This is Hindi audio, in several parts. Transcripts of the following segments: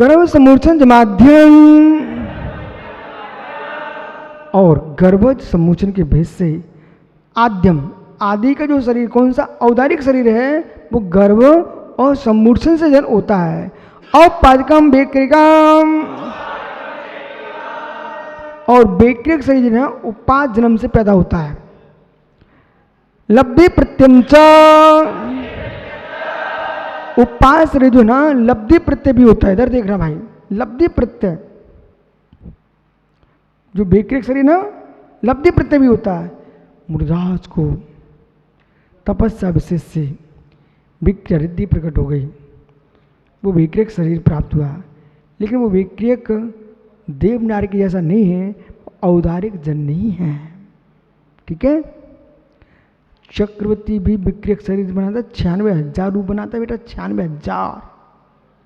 गर्भ समूर्छन माध्यम और गर्भज समूचन के भेद से आद्यम, आदि का जो शरीर कौन सा औदारिक शरीर है वो गर्भ और समूर्छन से जन्म होता है। औपाधिकम बेक्रिकम, और बेक्रिक शरीर जो है उपाद जन्म से पैदा होता है। लब्धि प्रत्यंच, उपाय शरीर जो ना लब्धि प्रत्यय भी होता है। इधर देखना भाई, लब्धि प्रत्यय, जो बेक्रिक शरीर ना लब्धि प्रत्यय भी होता है। मुनिराज को तपस्या विशेष से विक्रिया रिद्धि प्रकट हो गई, वो विक्रियक शरीर प्राप्त हुआ। लेकिन वो विक्रियक देव नारी के जैसा नहीं है, औदारिक जन नहीं है। ठीक है, चक्रवर्ती भी विक्रियक शरीर बनाता, 96,000 रूप बनाता है बेटा, 96,000।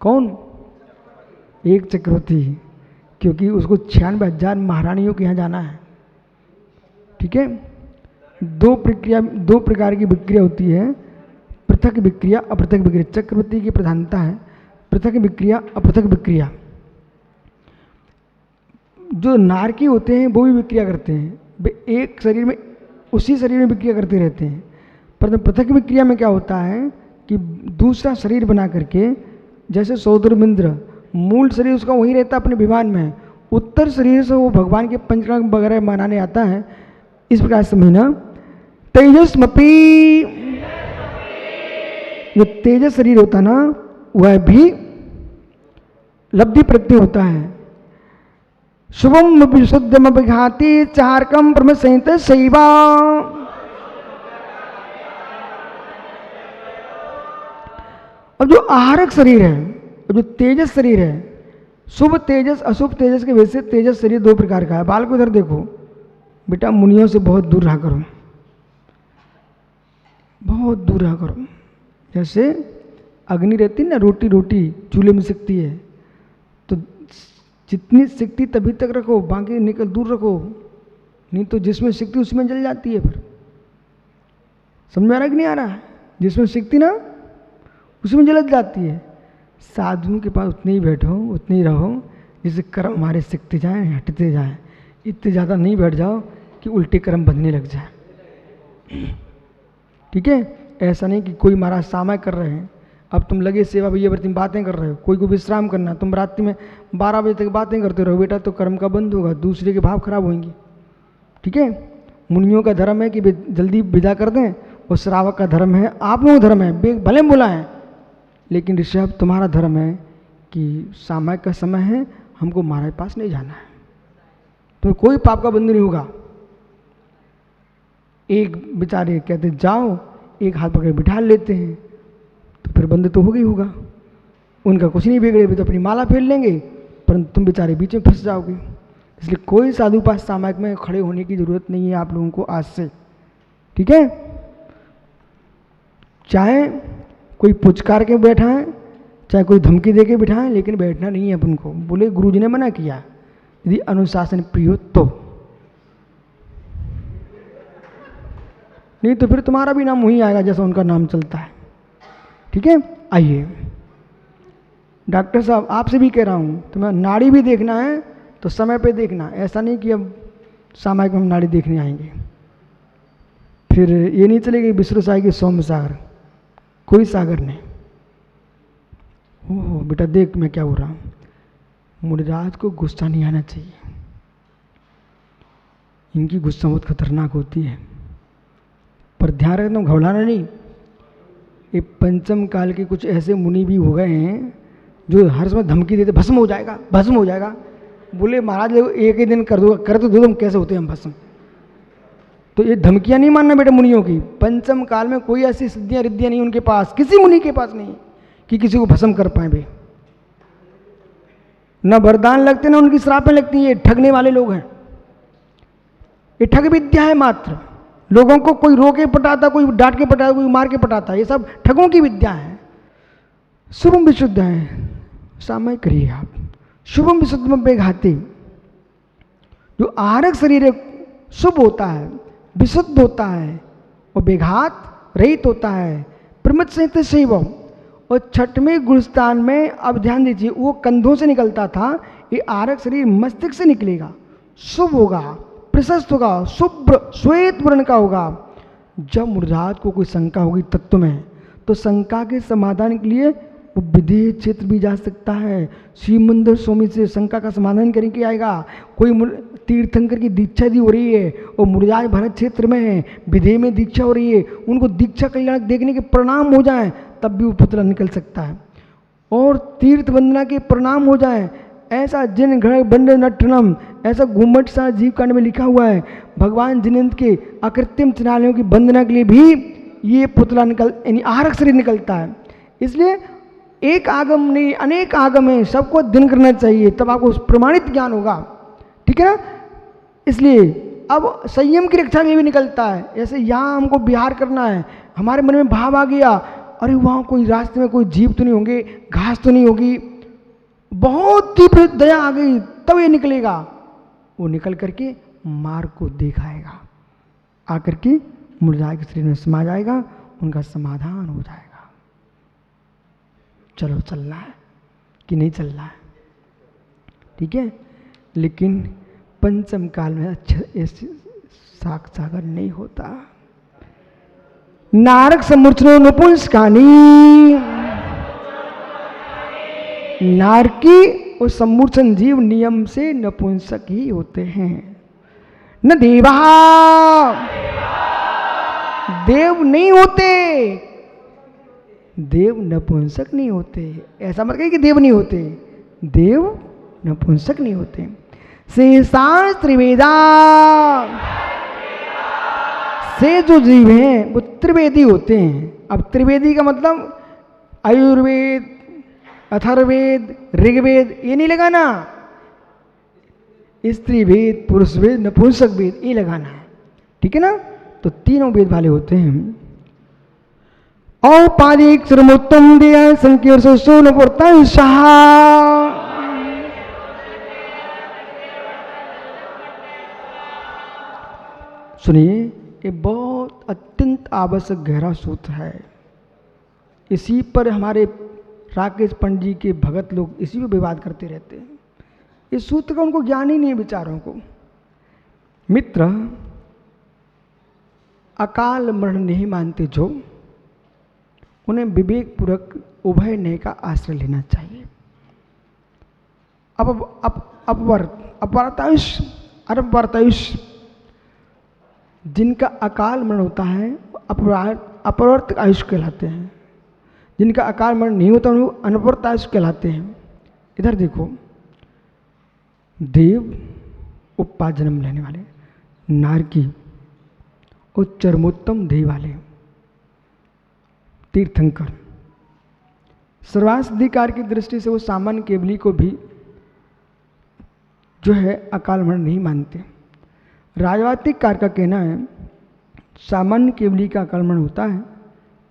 कौन? एक चक्रवर्ती, क्योंकि उसको 96,000 महारानियों के यहाँ जाना है। ठीक है, दो प्रकार की विक्रिया होती है, पृथक विक्रिया, अपृथक विक्रिया। चक्रवर्ती की प्रधानता है पृथक विक्रिया, अपृथक विक्रिया। जो नारकी होते हैं वो भी विक्रिया करते हैं, वे एक शरीर में उसी शरीर में विक्रिया करते रहते हैं। परंतु पृथक विक्रिया में क्या होता है कि दूसरा शरीर बना करके, जैसे सौद्रमिंद्र मूल शरीर उसका वहीं रहता अपने विमान में, उत्तर शरीर से वो भगवान के पंचकर्म वगैरह मनाने आता है। इस प्रकार समझना। तेजस्मपी, जो तेजस शरीर होता ना वह भी लब्धि प्रत्यय होता है। शुभम विशुद्धम विघाति चारकम ब्रह्म संहित शैवा, और जो आहारक शरीर है, जो तेजस शरीर है, शुभ तेजस अशुभ तेजस के वजह से तेजस शरीर दो प्रकार का है। बाल को इधर देखो बेटा, मुनियों से बहुत दूर रहा करो, बहुत दूर रहा करो। जैसे अग्नि रहती है ना, रोटी रोटी चूल्हे में सिकती है, तो जितनी सिकती तभी तक रखो, बाकी निकल दूर रखो, नहीं तो जिसमें सिकती उसमें जल जाती है। फिर समझ में आ रहा है कि नहीं आ रहा है? जिसमें सिकती ना उसमें जल जाती है। साधुओं के पास उतने ही बैठो, उतने ही रहो जिससे कर्म हमारे सिकते जाएं, हटते जाएं। इतने ज़्यादा नहीं बैठ जाओ कि उल्टे कर्म बनने लग जाए। ठीक है, ऐसा नहीं कि कोई महाराज सामय कर रहे हैं, अब तुम लगे सेवा भैया व्रती बातें कर रहे हो, कोई को विश्राम करना, तुम रात्रि में 12 बजे तक बातें करते रहो बेटा, तो कर्म का बंद होगा, दूसरे के भाव खराब होंगे। ठीक है, मुनियों का धर्म है कि जल्दी विदा कर दें, और श्रावक का धर्म है, आप लोगों का धर्म है भले बोला है, लेकिन ऋषभ तुम्हारा धर्म है कि सामयिक का समय है, हमको महाराज पास नहीं जाना है, तो कोई पाप का बंधन नहीं होगा। एक बेचारे कहते जाओ, एक हाथ पकड़ बिठा लेते हैं, तो फिर बंद तो हो गई होगा। उनका कुछ नहीं बिगड़े, वे तो अपनी माला फेर लेंगे, परंतु तुम बेचारे बीच में फंस जाओगे। इसलिए कोई साधु पास सामयिक में खड़े होने की जरूरत नहीं है आप लोगों को आज से। ठीक है, चाहे कोई पुचकार के बैठा है, चाहे कोई धमकी दे के बिठा है, लेकिन बैठना नहीं है अपन को। बोले गुरुजी ने मना किया, यदि अनुशासन प्रिय हो तो, नहीं तो फिर तुम्हारा भी नाम वही आएगा जैसा उनका नाम चलता है। ठीक है, आइए डॉक्टर साहब आपसे भी कह रहा हूँ, तुम्हें नाड़ी भी देखना है तो समय पे देखना, ऐसा नहीं कि अब सामयिक में हम नाड़ी देखने आएंगे। फिर ये नहीं चलेगी विष्णु साई की सौम्य सागर, कोई सागर नहीं। ओह बेटा देख मैं क्या हो रहा हूँ, मुनिराज को गुस्सा नहीं आना चाहिए, इनकी गुस्सा बहुत खतरनाक होती है। पर ध्यान रखना, घबराना नहीं। ये पंचम काल के कुछ ऐसे मुनि भी हो गए हैं जो हर समय धमकी देते, भस्म हो जाएगा, भस्म हो जाएगा। बोले महाराज एक ही दिन कर दो, कर तो दो, तुम कैसे होते हैं हम भस्म। तो ये धमकियां नहीं मानना बेटा मुनियों की। पंचम काल में कोई ऐसी सिद्धियां रिद्धियां नहीं उनके पास, किसी मुनि के पास नहीं कि किसी को भस्म कर पाए भी। न वरदान लगते ना उनकी श्रापें लगती हैं। ये ठगने वाले लोग हैं, ये ठग विद्या है मात्र। लोगों को कोई रोके पटाता, कोई डांट के पटाता, कोई मार के पटाता, ये सब ठगों की विद्या है। शुभम विशुद्ध है, सामयिक करिए आप। शुभम विशुद्ध में बेघाती, जो आहारक शरीर है शुभ होता है, विशुद्ध होता है और बेघात रहित होता है। प्रमित संहित शैवम, और छठवें गुलस्तान में अब ध्यान दीजिए, वो कंधों से निकलता था, ये आरक शरीर मस्तिष्क से निकलेगा, शुभ होगा, प्रशस्त होगा, शुभ्र श्वेत वर्ण का होगा। जब मुर्जात को कोई शंका होगी तत्व में, तो शंका के समाधान के लिए वो विदेह क्षेत्र भी जा सकता है। शिव मंदिर स्वामी से शंका का समाधान करके आएगा। कोई तीर्थंकर की दीक्षा दी हो रही है और मुर्जाज भरत क्षेत्र में है, विदेह में दीक्षा हो रही है, उनको दीक्षा कल्याण देखने के परिणाम हो जाए तब भी वो पुतला निकल सकता है। और तीर्थ वंदना के परिणाम हो जाए, ऐसा जिन घर बंड नटनम, ऐसा घूमट सा जीव कांड में लिखा हुआ है, भगवान जिनेन्द्र के अकृत्रिम चिन्हालयों की वंदना के लिए भी ये पुतला यानी आरक शरीर निकलता है। इसलिए एक आगम नहीं, अनेक आगम है, सबको अध्ययन करना चाहिए, तब आपको प्रमाणित ज्ञान होगा। ठीक है ना? इसलिए अब संयम की रक्षा के लिए भी निकलता है। जैसे यहाँ हमको विहार करना है, हमारे मन में भाव आ गया, अरे वहाँ कोई रास्ते में कोई जीव तो नहीं होंगे, घास तो नहीं होगी, बहुत तीव्र दया आ गई, तब ये निकलेगा। वो निकल करके मार्ग को दिखाएगा, आकर के मुर्जाए के शरीर में समा जाएगा, उनका समाधान हो जाएगा। चलो चलना है कि नहीं चलना है? ठीक है, लेकिन पंचम काल में अच्छा साक्षात्कार नहीं होता। नारक समूर्छनो नपुंसकानी, नारकी और समूर्छन जीव नियम से नपुंसक ही होते हैं। न देवा, देव नहीं होते, देव नपुंसक नहीं होते। ऐसा मत कहिए कि देव नहीं होते, देव नपुंसक नहीं होते। शेषांश त्रिवेदा, से जो जीव हैं वो त्रिवेदी होते हैं। अब त्रिवेदी का मतलब आयुर्वेद, अथर्ववेद, ऋग्वेद ये नहीं लगाना, स्त्री वेद, पुरुष वेद, नपुंसक वेद ये लगाना है। ठीक है ना? तो तीनों वेद वाले होते हैं। औपाधिक श्रमोत्तम दिया संकीर्ण सोन पुरता शाह। सुनिए, ये बहुत अत्यंत आवश्यक गहरा सूत्र है। इसी पर हमारे राकेश पंडित जी के भगत लोग इसी पर विवाद करते रहते हैं। इस सूत्र का उनको ज्ञान ही नहीं है विचारों को। मित्र, अकाल मरण नहीं मानते जो, उन्हें विवेक पूर्वक उभय न्याय का आश्रय लेना चाहिए। अपवर्तायुष जिनका अकाल मरण होता है अपवर्त आयुष कहलाते हैं। जिनका अकाल मरण नहीं होता उनको अनवर्त आयुष कहलाते हैं। इधर देखो, देव उपा जन्म लेने वाले, नारकी और चरमोत्तम देह वाले तीर्थंकर, सर्वाधिकार की दृष्टि से वो सामान्य केवली को भी जो है अकाल मरण नहीं मानते। राजवातिक कार का कहना है सामान्य केवली का अकाल मरण होता है,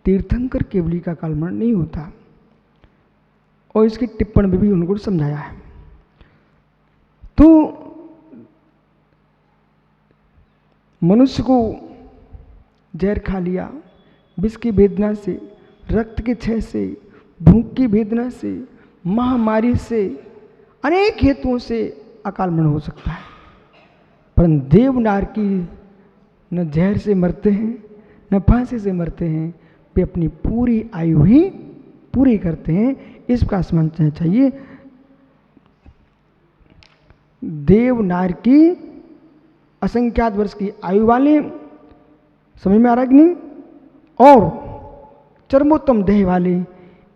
तीर्थंकर केवली का अकाल मरण नहीं होता। और इसकी टिप्पणी में भी उनको समझाया है। तो मनुष्य को जहर खा लिया, विष की वेदना से, रक्त के क्षय से, भूख की वेदना से, महामारी से, अनेक हेतुओं से अकाल मरण हो सकता है। परंतु देव नारकी न जहर से मरते हैं न फांसी से मरते हैं, वे अपनी पूरी आयु ही पूरी करते हैं। इसका समझना चाहिए। देव नारकी असंख्यात वर्ष की आयु वाले, समझ में आ रहा है कि नहीं? और चरमोत्तम देह वाले,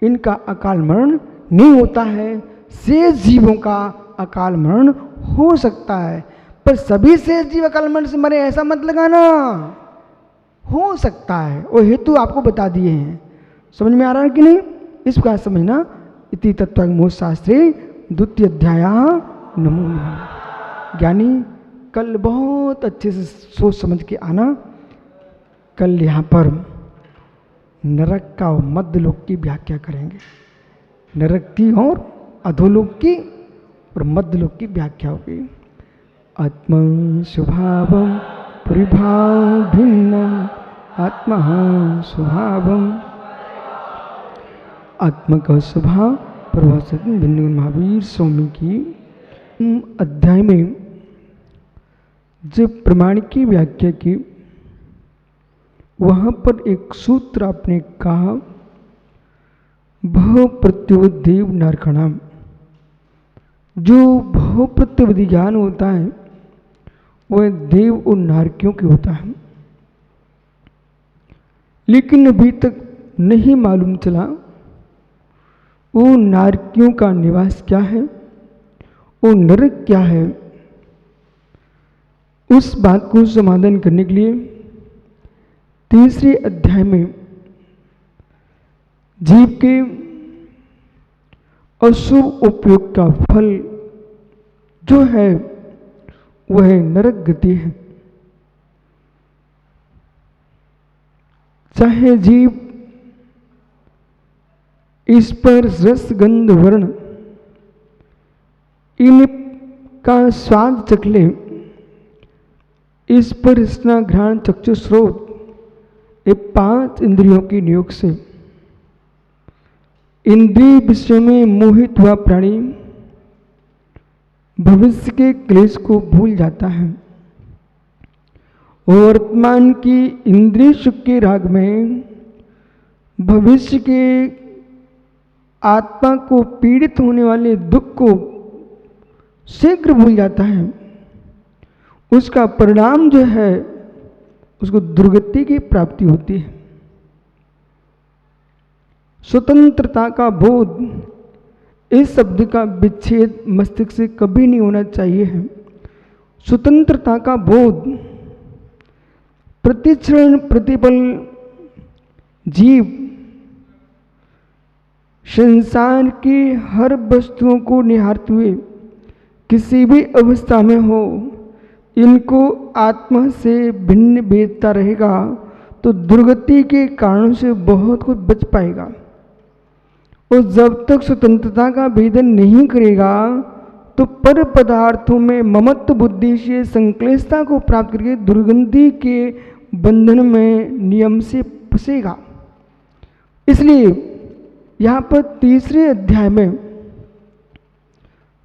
इनका अकाल मरण नहीं होता है। शेष जीवों का अकाल मरण हो सकता है, पर सभी शेष जीव अकाल मरण से मरे ऐसा मत लगाना, हो सकता है। वो हेतु आपको बता दिए हैं। समझ में आ रहा है कि नहीं? इस प्रकार समझना। इति तत्त्वमोक्ष शास्त्रे द्वितीय अध्याय नमो नमः। ज्ञानी कल बहुत अच्छे से सोच समझ के आना। कल यहाँ पर नरक का और मध्यलोक की व्याख्या करेंगे। नरक की और अधोलोक की और मध्यलोक की व्याख्या होगी। आत्मा स्वभावम परिभाव भिन्नम आत्मा स्वभावम आत्मा का स्वभाव प्रभाषित भिन्न महावीर स्वामी की अध्याय में जब प्रमाण की व्याख्या की, वहाँ पर एक सूत्र आपने कहा, भव प्रत्युदेव नारखणाम। जो भव प्रत्युवधि ज्ञान होता है वह देव और नारकियों के होता है, लेकिन अभी तक नहीं मालूम चला वो नारकियों का निवास क्या है, वो नरक क्या है। उस बात को समाधान करने के लिए तीसरे अध्याय में जीव के अशुभ उपयोग का फल जो है वह नरक गति है। चाहे जीव इस पर रस गंध वर्ण इनका स्वाद चख ले, इस पर रसना घ्राण चक्षु स्रोत ये 5 इंद्रियों के नियोग से इंद्रिय विषय में मोहित हुआ प्राणी भविष्य के क्लेश को भूल जाता है। वर्तमान की इंद्रिय सुख के राग में भविष्य के आत्मा को पीड़ित होने वाले दुख को शीघ्र भूल जाता है। उसका परिणाम जो है उसको दुर्गति की प्राप्ति होती है। स्वतंत्रता का बोध, इस शब्द का विच्छेद मस्तिष्क से कभी नहीं होना चाहिए है। स्वतंत्रता का बोध, प्रतिक्षण प्रतिपल जीव संसार की हर वस्तुओं को निहारते हुए किसी भी अवस्था में हो, इनको आत्मा से भिन्न भेदता रहेगा तो दुर्गति के कारणों से बहुत कुछ बच पाएगा। और जब तक स्वतंत्रता का भेदन नहीं करेगा तो पर पदार्थों में ममत्व बुद्धि से संक्लेशता को प्राप्त करके दुर्गंधि के बंधन में नियम से फंसेगा। इसलिए यहाँ पर तीसरे अध्याय में,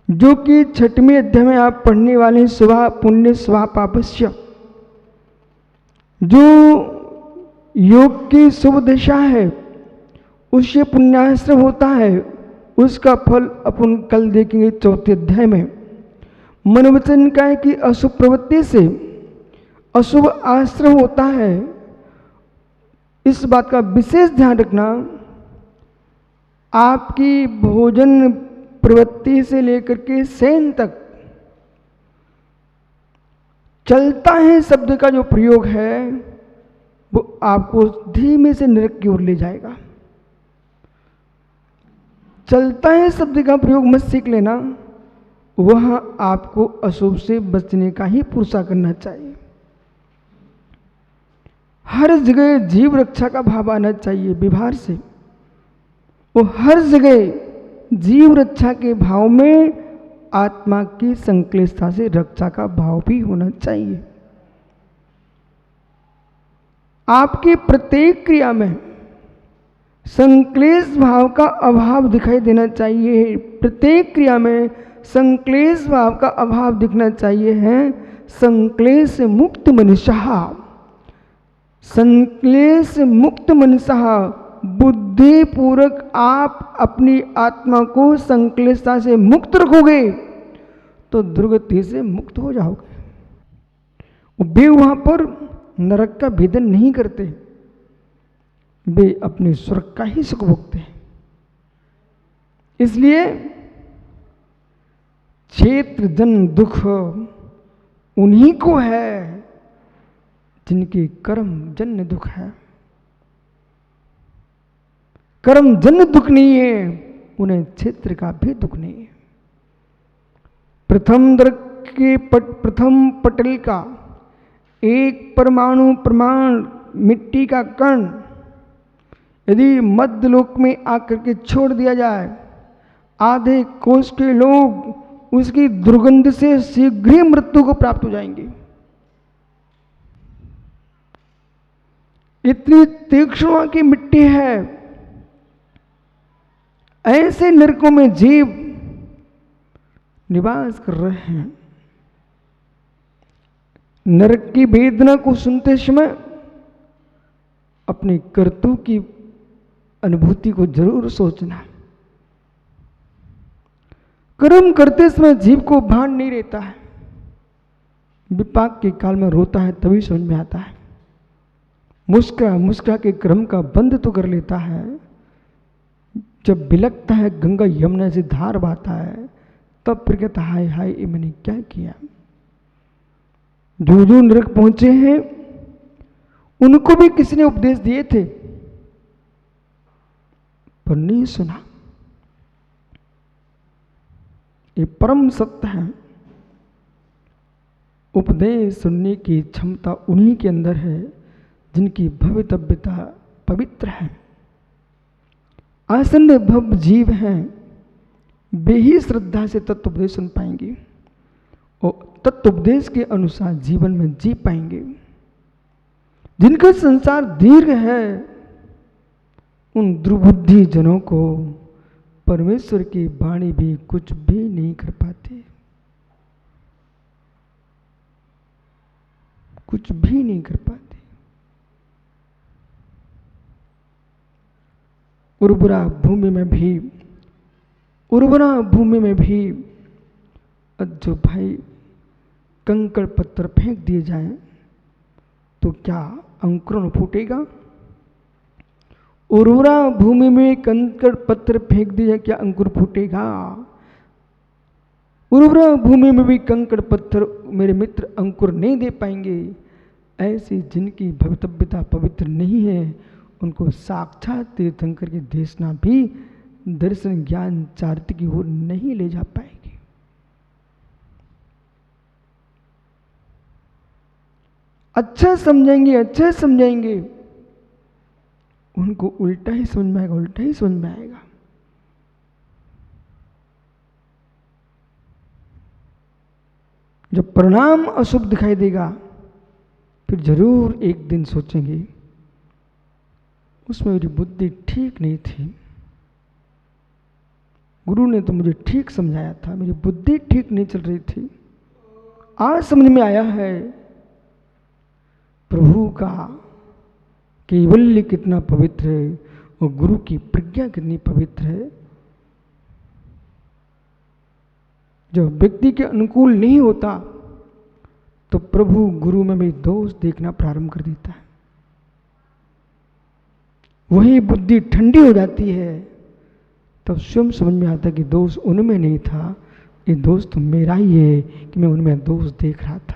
जो कि 6वें अध्याय में आप पढ़ने वाले स्वभाव पुण्य स्वभाव पापस्य, जो योग की शुभ दशा है उससे पुण्याश्रम होता है, उसका फल अपन कल देखेंगे 4थे अध्याय में। मनोवचन का है कि अशुभ प्रवृत्ति से अशुभ आश्रम होता है। इस बात का विशेष ध्यान रखना, आपकी भोजन प्रवृत्ति से लेकर के शयन तक चलता है शब्द का जो प्रयोग है वो आपको धीमे से नरक की ओर ले जाएगा। चलता है शब्द का प्रयोग मत सीख लेना, वह आपको अशुभ से बचने का ही पुरुषा करना चाहिए। हर जगह जीव रक्षा का भाव आना चाहिए व्यवहार से। वो हर जगह जीव रक्षा के भाव में आत्मा की संक्लेशता से रक्षा का भाव भी होना चाहिए। आपकी प्रत्येक क्रिया में संक्लेश भाव का अभाव दिखाई देना चाहिए। प्रत्येक क्रिया में संक्लेश भाव का अभाव दिखना चाहिए है। संक्लेश मुक्त मनुष्य, संक्लेश मुक्त मनुष्य, बुद्धि पूर्वक आप अपनी आत्मा को संक्लेशता से मुक्त रखोगे तो दुर्गति से मुक्त हो जाओगे। वे वहां पर नरक का भेदन नहीं करते, वे अपने स्वर्ग का ही सुख भोगते हैं। इसलिए क्षेत्र जन दुख उन्हीं को है जिनके कर्म जन्य दुख है। कर्म जन्य दुख नहीं है, उन्हें क्षेत्र का भी दुख नहीं है। प्रथम दर्ग के प्रथम पटल का एक परमाणु प्रमाण मिट्टी का कण यदि मध्य लोक में आकर के छोड़ दिया जाए, आधे कोष के लोग उसकी दुर्गंध से शीघ्र ही मृत्यु को प्राप्त हो जाएंगे। इतनी तीक्ष्ण की मिट्टी है ऐसे नरकों में जीव निवास कर रहे हैं। नरक की वेदना को सुनते समय अपने कर्तव्य की अनुभूति को जरूर सोचना। कर्म करते समय जीव को भान नहीं रहता है, विपाक के काल में रोता है तभी समझ में आता है। मुस्कुरा मुस्कुरा के कर्म का बंध तो कर लेता है, जब बिलकता है गंगा यमुना से धार बहता है तब फिर कहता हाय हाय ये मैंने क्या किया। जो जो नरक पहुंचे हैं उनको भी किसी ने उपदेश दिए थे पर नहीं सुना। ये परम सत्य है। उपदेश सुनने की क्षमता उन्हीं के अंदर है जिनकी भवितव्यता पवित्र है। आसन्न भव जीव हैं, वे ही श्रद्धा से तत्वोपदेश सुन पाएंगे और तत्वोपदेश के अनुसार जीवन में जी पाएंगे। जिनका संसार दीर्घ है उन दुर्बुद्धि जनों को परमेश्वर की वाणी भी कुछ भी नहीं कर पाती, कुछ भी नहीं कर पाती। उर्वरा भूमि में भी जो भाई कंकड़ पत्थर फेंक दिए जाएं तो क्या अंकुरण फूटेगा? उर्वरा भूमि में कंकड़ पत्थर फेंक दिए जाए क्या अंकुर फूटेगा? उर्वरा भूमि में भी कंकड़ पत्थर मेरे मित्र अंकुर नहीं दे पाएंगे। ऐसी जिनकी भवितव्यता पवित्र नहीं है उनको साक्षात तीर्थंकर की देशना भी दर्शन ज्ञान चारित्र की ओर नहीं ले जा पाएगी। अच्छा समझाएंगे उनको उल्टा ही समझ में आएगा। जब परिणाम अशुभ दिखाई देगा फिर जरूर एक दिन सोचेंगे उसमें मेरी बुद्धि ठीक नहीं थी, गुरु ने तो मुझे ठीक समझाया था, मेरी बुद्धि ठीक नहीं चल रही थी। आज समझ में आया है प्रभु का कैवल्य कितना पवित्र है और गुरु की प्रज्ञा कितनी पवित्र है। जब व्यक्ति के अनुकूल नहीं होता तो प्रभु गुरु में भी दोष देखना प्रारंभ कर देता है। वही बुद्धि ठंडी हो जाती है तब स्वयं समझ में आता कि दोष उनमें नहीं था, ये दोष तो मेरा ही है कि मैं उनमें दोष देख रहा था।